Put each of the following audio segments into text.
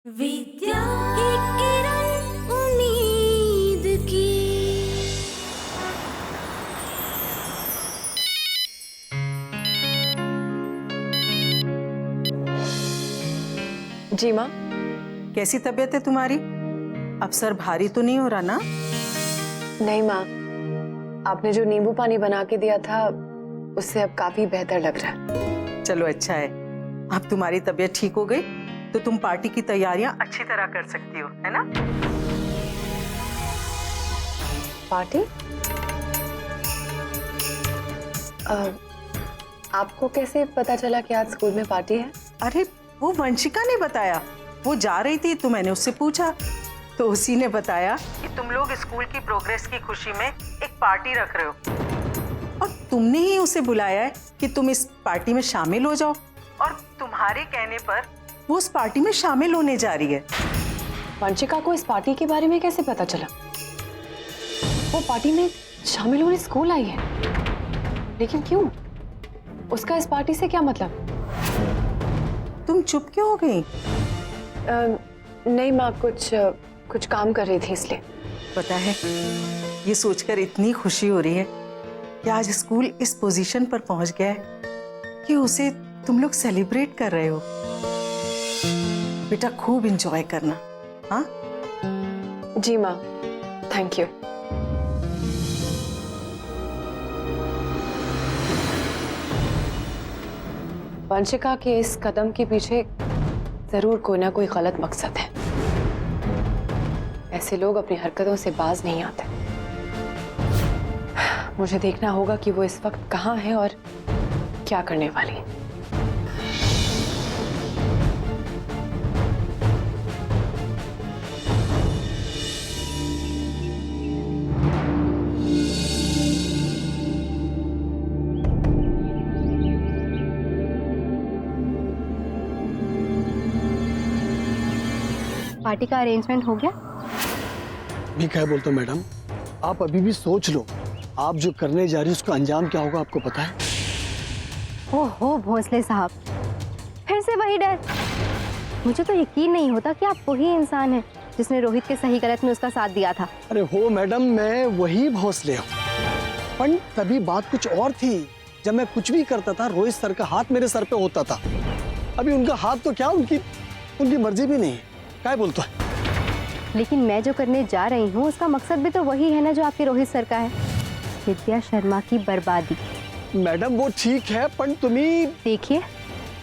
विद्या एक किरण उम्मीद की। जी माँ। कैसी तबीयत है तुम्हारी? अब सर भारी तो नहीं हो रहा ना? नहीं माँ, आपने जो नींबू पानी बना के दिया था उससे अब काफी बेहतर लग रहा है। चलो अच्छा है, अब तुम्हारी तबीयत ठीक हो गई तो तुम पार्टी की तैयारियां अच्छी तरह कर सकती हो, है ना? पार्टी? आपको कैसे पता चला कि आज स्कूल में पार्टी है? अरे वो वंशिका ने बताया, वो जा रही थी तो मैंने उससे पूछा तो उसी ने बताया कि तुम लोग स्कूल की प्रोग्रेस की खुशी में एक पार्टी रख रहे हो और तुमने ही उसे बुलाया है कि तुम इस पार्टी में शामिल हो जाओ, और तुम्हारे कहने पर वो उस पार्टी में शामिल होने जा रही है। वंशिका को इस पार्टी के बारे में कैसे पता चला? वो पार्टी में शामिल होने स्कूल आई है, लेकिन क्यों? उसका इस पार्टी से क्या मतलब? तुम चुप क्यों हो गई? नहीं माँ, कुछ काम कर रही थी इसलिए। पता है, ये सोचकर इतनी खुशी हो रही है कि आज स्कूल इस पोजीशन पर पहुंच गया है कि उसे तुम लोग सेलिब्रेट कर रहे हो। बेटा खूब एंजॉय करना। हाँ जी माँ, थैंक यू। वंशिका के इस कदम के पीछे जरूर कोई ना कोई गलत मकसद है। ऐसे लोग अपनी हरकतों से बाज नहीं आते। मुझे देखना होगा कि वो इस वक्त कहाँ है और क्या करने वाली है। पार्टी का अरेंजमेंट हो गया? मैं क्या बोलता हूँ मैडम, आप अभी भी सोच लो, आप जो करने जा रही है उसका अंजाम क्या होगा आपको पता है? ओहो भोंसले साहब, फिर से वही डर। मुझे तो यकीन नहीं होता कि आप वही इंसान हैं जिसने रोहित के सही गलत में उसका साथ दिया था। अरे हो मैडम, मैं वही भोंसले हूँ, पर तभी बात कुछ और थी। जब मैं कुछ भी करता था रोहित सर का हाथ मेरे सर पे होता था। अभी उनका हाथ तो क्या, उनकी मर्जी भी नहीं है। क्या बोलता है? लेकिन मैं जो करने जा रही हूँ उसका मकसद भी तो वही है ना जो आपके रोहित सर का है, विद्या शर्मा की बर्बादी। मैडम वो ठीक है, पर तुम्ही देखिए,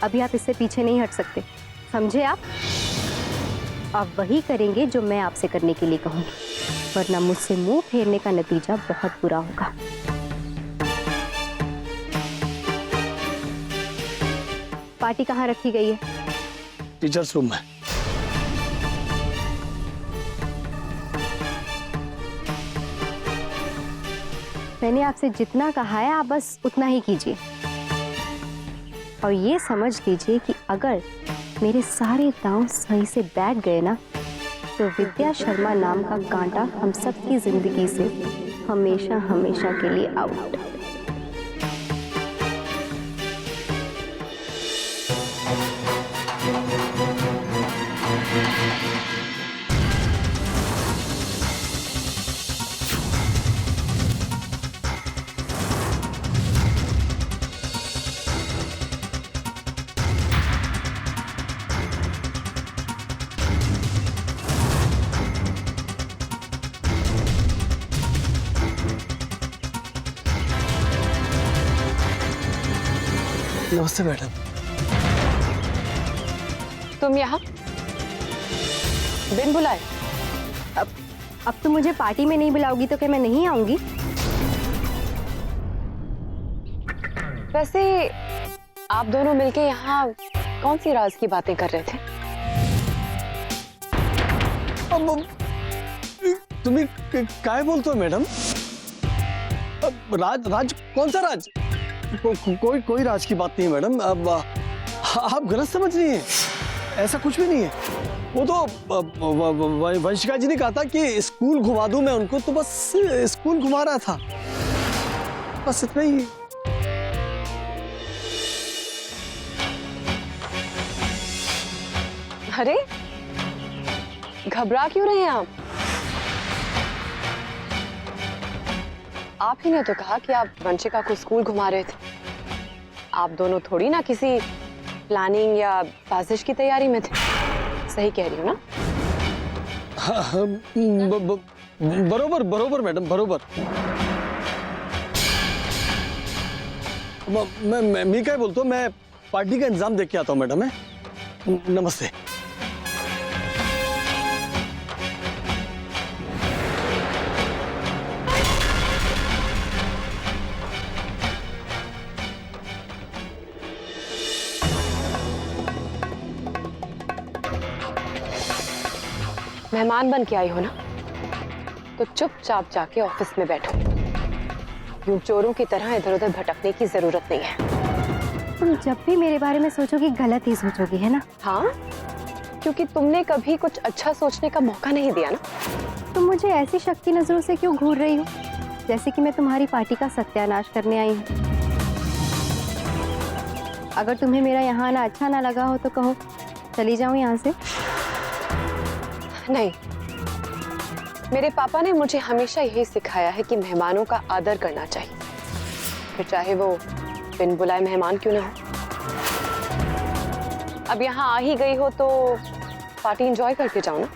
अभी आप इससे पीछे नहीं हट सकते, समझे? आप वही करेंगे जो मैं आपसे करने के लिए कहूँगी, वरना मुझसे मुंह फेरने का नतीजा बहुत बुरा होगा। पार्टी कहाँ रखी गई है? टीचर्स रूम में। मैंने आपसे जितना कहा है आप बस उतना ही कीजिए, और ये समझ लीजिए कि अगर मेरे सारे दांव सही से बैठ गए ना, तो विद्या शर्मा नाम का कांटा हम सबकी जिंदगी से हमेशा हमेशा के लिए आउट। नमस्ते मैडम। तुम यहाँ बिन बुलाए? अब तो मुझे पार्टी में नहीं बुलाओगी तो क्या मैं नहीं आऊंगी? वैसे आप दोनों मिलके यहाँ कौन सी राज की बातें कर रहे थे? अब तुम्हें क्या बोलते हो मैडम? राज कौन सा राज? कोई राज की बात नहीं है मैडम। अब आप गलत समझ रही हैं, ऐसा कुछ भी नहीं है। वो तो वंशिका जी ने कहा था कि स्कूल घुमा दूं मैं उनको, तो बस स्कूल घुमा रहा था, बस इतना ही। अरे घबरा क्यों रहे हैं आप? आप ही ने तो कहा कि आप वंशिका को स्कूल घुमा रहे थे। आप दोनों थोड़ी ना किसी प्लानिंग या साजिश की तैयारी में थे। सही कह रही हूँ ना? हाँ, बरोबर बरोबर मैडम, बरोबर। मैं क्या बोलता हूँ, मैं पार्टी का इंतजाम देख के आता हूँ मैडम। है नमस्ते। मेहमान बन के आई हो ना, तो चुपचाप जाके ऑफिस में बैठो। यूं चोरों की तरह इधर उधर भटकने की जरूरत नहीं है। तुम जब भी मेरे बारे में सोचोगी गलत ही सोचोगी, है ना? हाँ, क्योंकि तुमने कभी कुछ अच्छा सोचने का मौका नहीं दिया ना। तुम मुझे ऐसी शक्ति नजरों से क्यों घूर रही हो, जैसे कि मैं तुम्हारी पार्टी का सत्यानाश करने आई हूँ? अगर तुम्हें मेरा यहाँ आना अच्छा ना लगा हो तो कहो, चली जाऊँ यहाँ से। नहीं, मेरे पापा ने मुझे हमेशा यही सिखाया है कि मेहमानों का आदर करना चाहिए, फिर चाहे वो बिन बुलाए मेहमान क्यों ना हो। अब यहाँ आ ही गई हो तो पार्टी एंजॉय करके जाओ ना।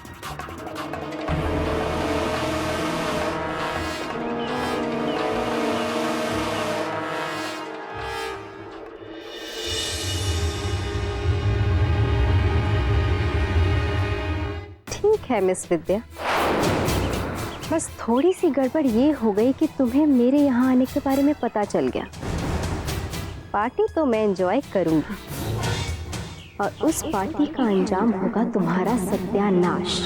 ठीक है मिस विद्या, बस थोड़ी सी गड़बड़ ये हो गई कि तुम्हें मेरे यहाँ आने के बारे में पता चल गया। पार्टी तो मैं एंजॉय करूंगी और उस पार्टी का अंजाम होगा तुम्हारा सत्यानाश,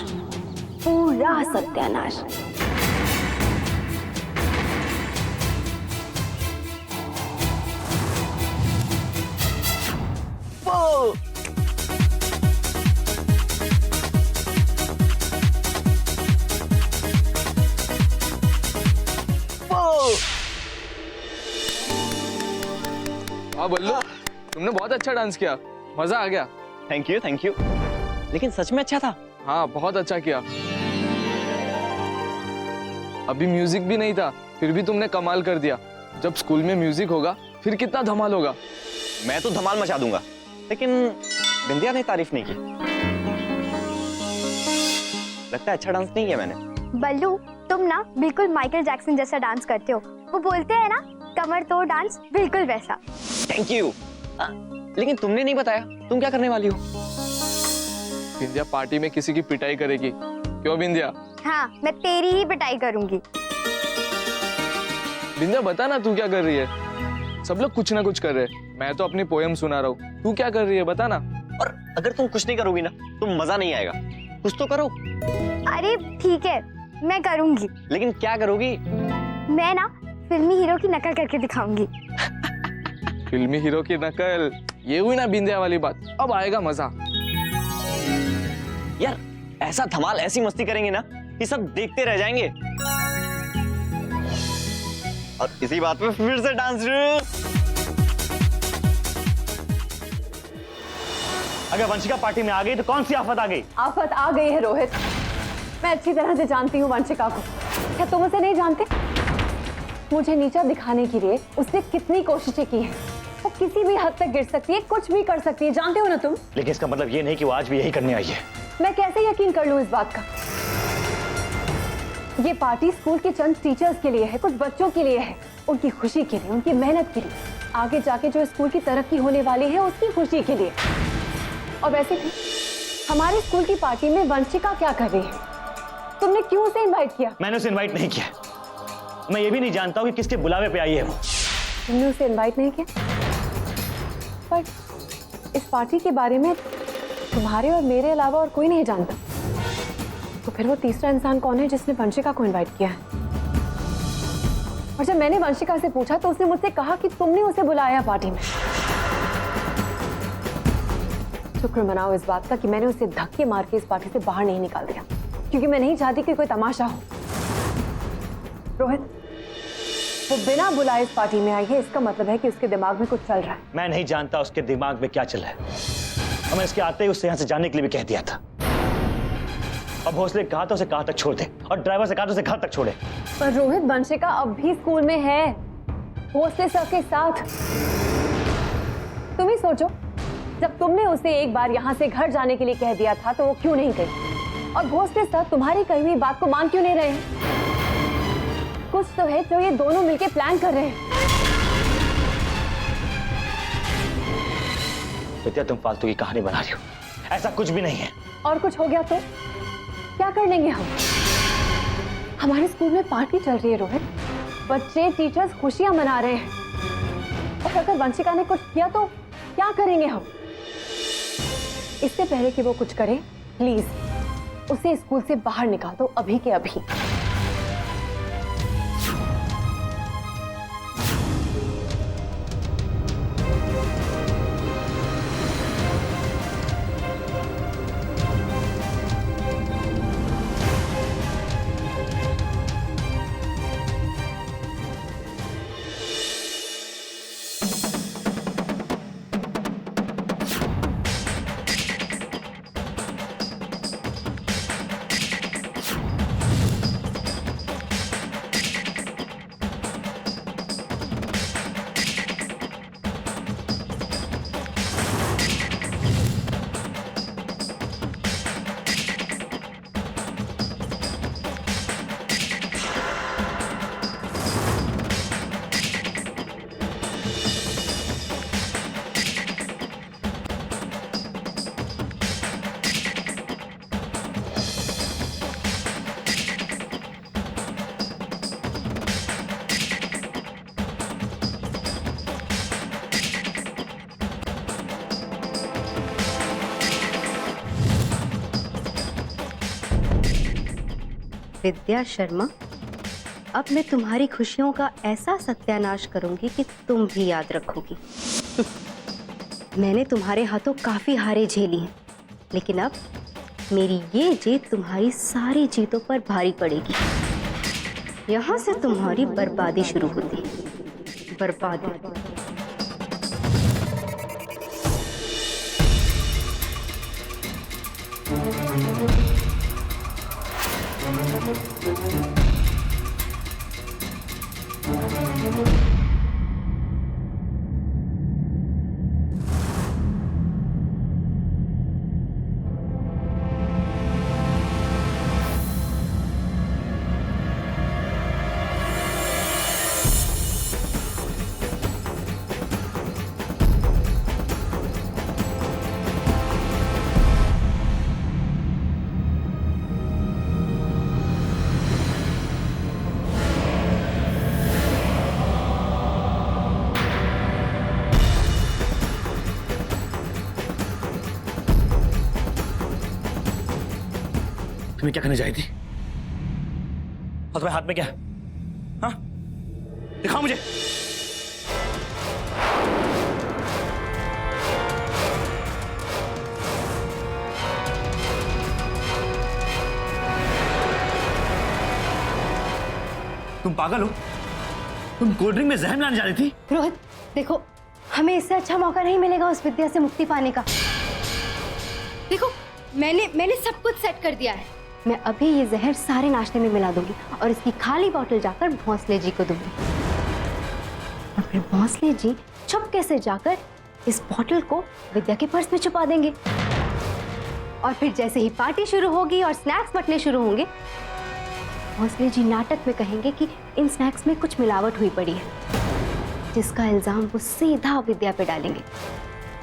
पूरा सत्यानाश। हाँ बल्लू, तुमने बहुत अच्छा डांस किया, मजा आ गया। Thank you thank you. लेकिन सच में अच्छा था। हाँ बहुत अच्छा किया। अभी म्यूजिक भी नहीं था, फिर भी तुमने कमाल कर दिया। जब स्कूल में म्यूजिक होगा फिर कितना धमाल होगा। मैं तो धमाल मचा दूंगा, लेकिन बिंदिया ने तारीफ नहीं की। लगता है अच्छा डांस नहीं किया मैंने। बल्लू, तुम ना बिल्कुल माइकल जैक्सन जैसा डांस करते हो। वो बोलते हैं ना, कमर तोड़ डांस, बिल्कुल वैसा। Thank you. लेकिन तुमने नहीं बताया तुम क्या करने वाली हो। बिंदिया पार्टी में किसी की पिटाई करेगी। क्यों बिंदिया? हाँ, मैं तेरी ही पिटाई करूंगी। बिंदिया बता ना तू क्या कर रही है। सब लोग कुछ ना कुछ कर रहे हैं, मैं तो अपनी पोएम सुना रहा हूँ। तू क्या कर रही है बता ना। और अगर तुम कुछ नहीं करोगी ना तो मजा नहीं आएगा। कुछ तो करो। अरे ठीक है, मैं करूंगी। लेकिन क्या करोगी? मैं ना फिल्मी हीरो की नकल करके दिखाऊंगी। फिल्मी हीरो की नकल, ये हुई ना बिंदिया वाली बात। अब आएगा मजा। यार ऐसा धमाल, ऐसी मस्ती करेंगे ना कि सब देखते रह जाएंगे। और इसी बात पे फिर से डांस शुरू। अगर वंशिका पार्टी में आ गई तो कौन सी आफत आ गई? आफत आ गई है रोहित। मैं अच्छी तरह से जानती हूँ वंशिका को। क्या तुम उसे नहीं जानते? मुझे नीचा दिखाने के लिए उसने कितनी कोशिशें की हैं। वो किसी भी हद तक गिर सकती है, कुछ भी कर सकती है, जानते हो ना तुम? लेकिन इसका मतलब ये नहीं कि वो आज भी यही करने आई है। मैं कैसे यकीन कर लूं इस बात का? ये पार्टी स्कूल के चंद टीचर्स के लिए है, कुछ बच्चों के लिए है, उनकी खुशी के लिए, उनकी मेहनत के लिए, आगे जाके जो स्कूल की तरक्की होने वाली है उसकी खुशी के लिए। और वैसे भी हमारे स्कूल की पार्टी में वंशिका क्या कर रही है? तुमने क्यों उसे इनवाइट किया? मैंने उसे इनवाइट नहीं किया। मैं ये भी नहीं जानता हूँ कि किसके बुलावे पे आई है वो। तुमने उसे इनवाइट नहीं किया? पर इस पार्टी के बारे में तुम्हारे और मेरे अलावा और कोई नहीं जानता। तो फिर वो तीसरा इंसान कौन है जिसने वंशिका को इनवाइट किया है? और जब मैंने वंशिका से पूछा तो उसने मुझसे कहा कि तुमने उसे बुलाया पार्टी में। शुक्र मनाओ इस बात का कि मैंने उसे धक्के मार के इस पार्टी से बाहर नहीं निकाल दिया, क्योंकि मैं नहीं चाहती कि कोई तमाशा हो। रोहित, वो बिना बुलाए इस पार्टी में आई है, इसका मतलब है कि उसके दिमाग में कुछ चल रहा है। मैं नहीं जानता उसके दिमाग में क्या चल रहा है। और मैं इसके आते ही उससे यहाँ से जाने के लिए भी कह दिया था। और भोसले कहा था उसे कहाँ तक छोड़ दे, और ड्राइवर से कहा था उसे घर तक छोड़े। पर रोहित, वंशिका अब भी स्कूल में है, भोसले सर के साथ। तुम ही सोचो, जब तुमने उसे एक बार यहाँ से घर जाने के लिए कह दिया था तो वो क्यों नहीं गई? और भोसले सर तुम्हारी कही हुई बात को मान क्यों नहीं रहे? कुछ तो है जो ये दोनों मिलके प्लान कर रहे हैं। विद्या, तुम फालतू की कहानी बना रही हो, ऐसा कुछ भी नहीं है। और कुछ हो गया तो क्या कर लेंगे हम? हमारे स्कूल में पार्टी चल रही है रोहित, बच्चे टीचर्स खुशियां मना रहे हैं, और अगर वंशिका ने कुछ किया तो क्या करेंगे हम? इससे पहले कि वो कुछ करे, प्लीज उसे स्कूल से बाहर निकाल दो, अभी के अभी। विद्या शर्मा, अब मैं तुम्हारी खुशियों का ऐसा सत्यानाश करूंगी कि तुम भी याद रखोगी। मैंने तुम्हारे हाथों काफी हारें झेली हैं, लेकिन अब मेरी ये जीत तुम्हारी सारी जीतों पर भारी पड़ेगी। यहां से तुम्हारी बर्बादी शुरू होती है। बर्बादी। तुम्हें क्या करने जा रही थी? और तुम्हारे हाथ में क्या है? हाँ? दिखाओ मुझे। तुम पागल हो? तुम कोल्ड ड्रिंक में जहर मिलाने जा रही थी? रोहित, देखो, हमें इससे अच्छा मौका नहीं मिलेगा उस विद्या से मुक्ति पाने का। देखो, मैंने सब कुछ सेट कर दिया है। मैं अभी ये जहर सारे नाश्ते में मिला दूंगी और इसकी खाली बोतल जाकर भोंसले जी को दूंगी, और फिर भोंसले जी चुपके से जाकर इस बोतल को विद्या के पर्स में छुपा देंगे। और फिर जैसे ही पार्टी शुरू होगी और स्नैक्स बंटने शुरू होंगे, भोंसले जी नाटक में कहेंगे कि इन स्नैक्स में कुछ मिलावट हुई पड़ी है, जिसका इल्जाम वो सीधा विद्या पे डालेंगे।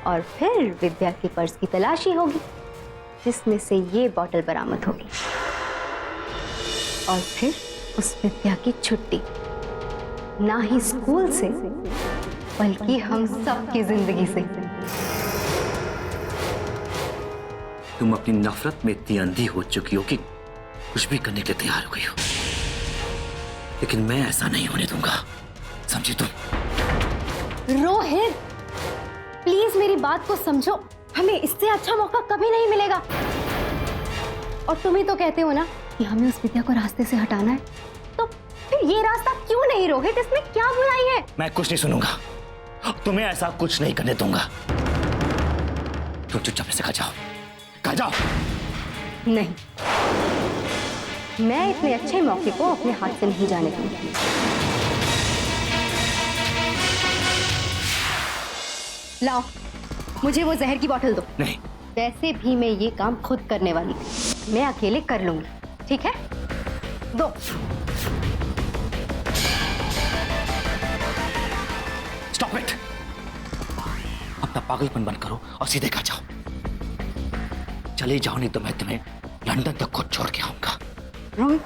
और फिर विद्या के पर्स की तलाशी होगी, जिसमें से ये बोतल बरामद होगी, और फिर उस विद्या की छुट्टी, ना ही स्कूल से बल्कि हम सब की जिंदगी से। तुम अपनी नफरत में इतनी अंधी हो चुकी हो कि कुछ भी करने के लिए तैयार हो गई हो, लेकिन मैं ऐसा नहीं होने दूंगा, समझी तुम? रोहित, प्लीज मेरी बात को समझो, हमें इससे अच्छा मौका कभी नहीं मिलेगा। और तुम ही तो कहते हो ना कि हमें उस विद्या को रास्ते से हटाना है, तो फिर ये रास्ता क्यों नहीं रोहित? इसमें क्या बुराई है? मैं कुछ नहीं सुनूंगा, तुम्हें ऐसा कुछ नहीं करने दूंगा। तुम चुपचाप से खा जाओ, खा जाओ। नहीं, मैं इतने अच्छे मौके को अपने हाथ से नहीं जाने दूंगी। लाओ, मुझे वो जहर की बोतल दो। नहीं। वैसे भी मैं ये काम खुद करने वाली हूँ, मैं अकेले कर लूंगी, ठीक है? दो। Stop it. अपना पागलपन बंद करो और सीधे घर जाओ। चले जाओ, नहीं तो मैं तुम्हें लंदन तक खुद छोड़ के आऊंगा। रोहित,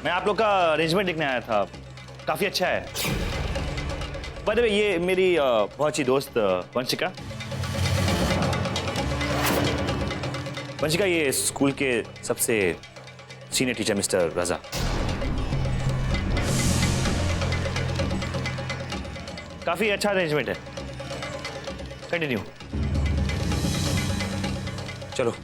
मैं आप लोग का अरेंजमेंट देखने आया था, काफी अच्छा है। बाय द वे, ये मेरी बहुत अच्छी दोस्त वंशिका। वंशिका, ये स्कूल के सबसे सीनियर टीचर मिस्टर रजा। काफी अच्छा अरेंजमेंट है। कंटिन्यू। चलो।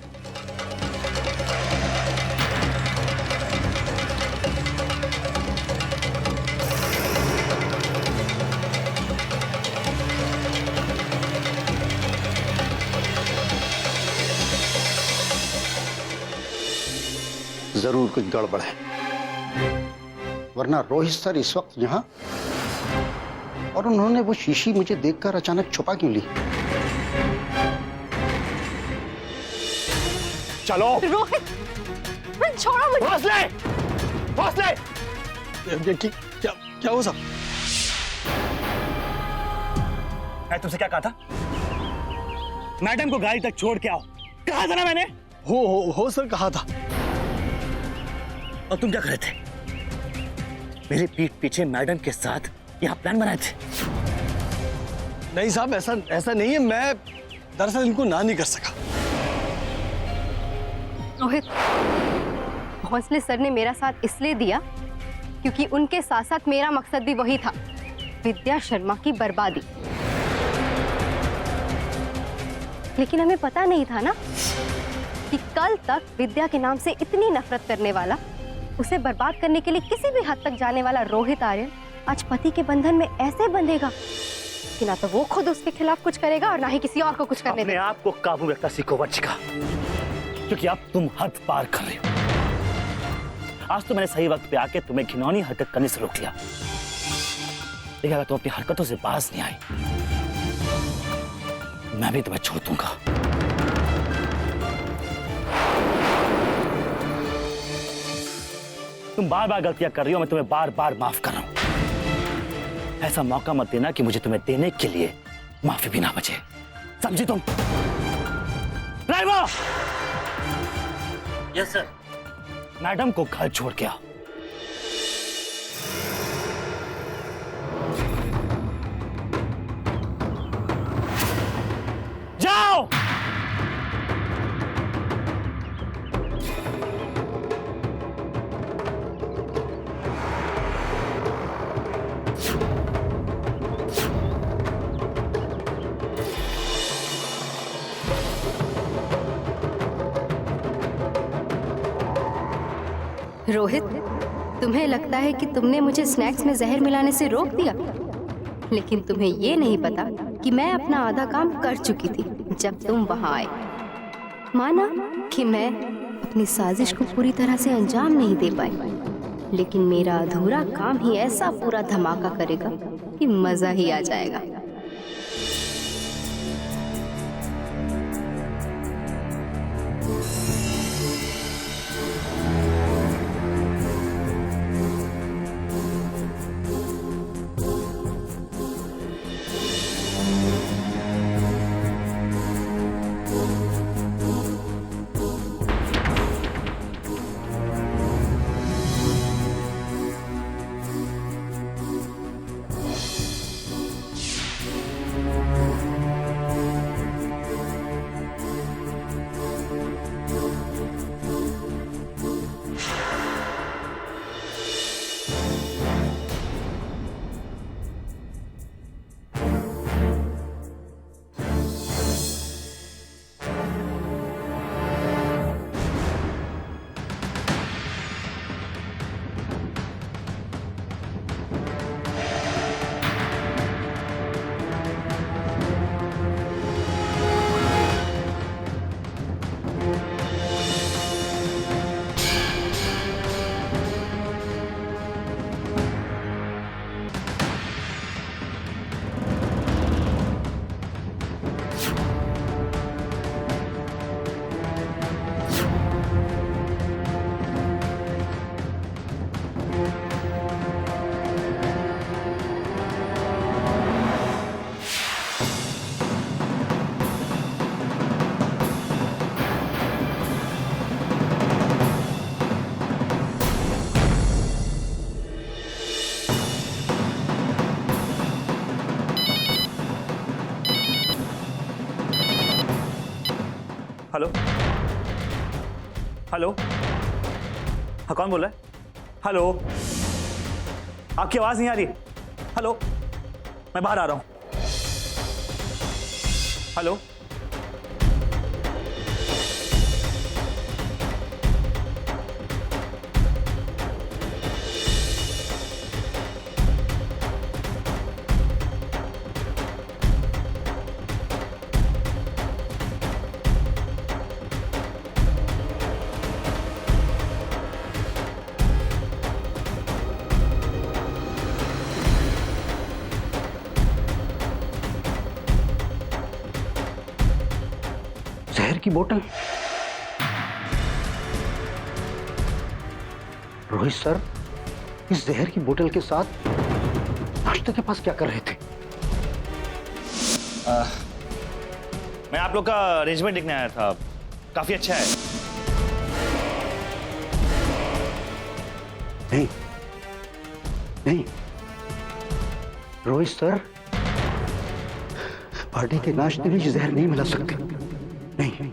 जरूर कुछ गड़बड़ है, वरना रोहित सर इस वक्त यहाँ, और उन्होंने वो शीशी मुझे देखकर अचानक छुपा क्यों ली? चलो। रोहित, छोड़ो मुझे। हौसले, हौसले। क्या क्या हो सब? मैं तुमसे क्या कहा था? मैडम को गाड़ी तक छोड़ के आओ, कहा था ना मैंने? हो सर, कहा था। और तुम क्या कर रहे थे? मेरे पीठ पीछे मैडम के साथ यहाँ प्लान बनाए थे। नहीं साहब, ऐसा नहीं है। मैं दरअसल इनको ना नहीं कर सका। रोहित, भोंसले सर ने मेरा साथ इसलिए दिया क्योंकि उनके साथ साथ मेरा मकसद भी वही था, विद्या शर्मा की बर्बादी। लेकिन हमें पता नहीं था ना कि कल तक विद्या के नाम से इतनी नफरत करने वाला, उसे बर्बाद करने के लिए किसी भी हद तक जाने वाला रोहित आर्यन आज पति के बंधन में ऐसे बंधेगा कि ना तो वो खुद उसके खिलाफ कुछ करेगा और ना ही किसी और को कुछ करने देगा। अपने आप को काबू रखना सीखो वंशिका, क्योंकि अब तुम हद पार कर रहे हो। आज तो मैंने सही वक्त पे आके तुम्हें घिनौनी हरकत करने से रोक लिया, लेकिन अगर तुम अपनी हरकतों से बाज नहीं आई, मैं भी तुम्हें छोड़ दूंगा। तुम बार बार गलतियां कर रही हो, मैं तुम्हें बार बार माफ कर रहा हूं। ऐसा मौका मत देना कि मुझे तुम्हें देने के लिए माफी भी ना बचे, समझी तुम? ड्राइवर! Yes sir. मैडम को घर छोड़ के आओ। जाओ। रोहित, तुम्हें लगता है कि तुमने मुझे स्नैक्स में जहर मिलाने से रोक दिया, लेकिन तुम्हें ये नहीं पता कि मैं अपना आधा काम कर चुकी थी जब तुम वहां आए। माना कि मैं अपनी साजिश को पूरी तरह से अंजाम नहीं दे पाई, लेकिन मेरा अधूरा काम ही ऐसा पूरा धमाका करेगा कि मजा ही आ जाएगा। हेलो, हाँ कौन बोल रहा है? हेलो, आपकी आवाज नहीं आ रही। हेलो, मैं बाहर आ रहा हूं। हेलो, जहर की बोतल। रोहित सर इस जहर की बोतल के साथ नाश्ते के पास क्या कर रहे थे? मैं आप लोग का अरेंजमेंट देखने आया था, काफी अच्छा है। नहीं नहीं रोहित सर, पार्टी के नाश्ते में जहर नहीं मिला सकते। नहीं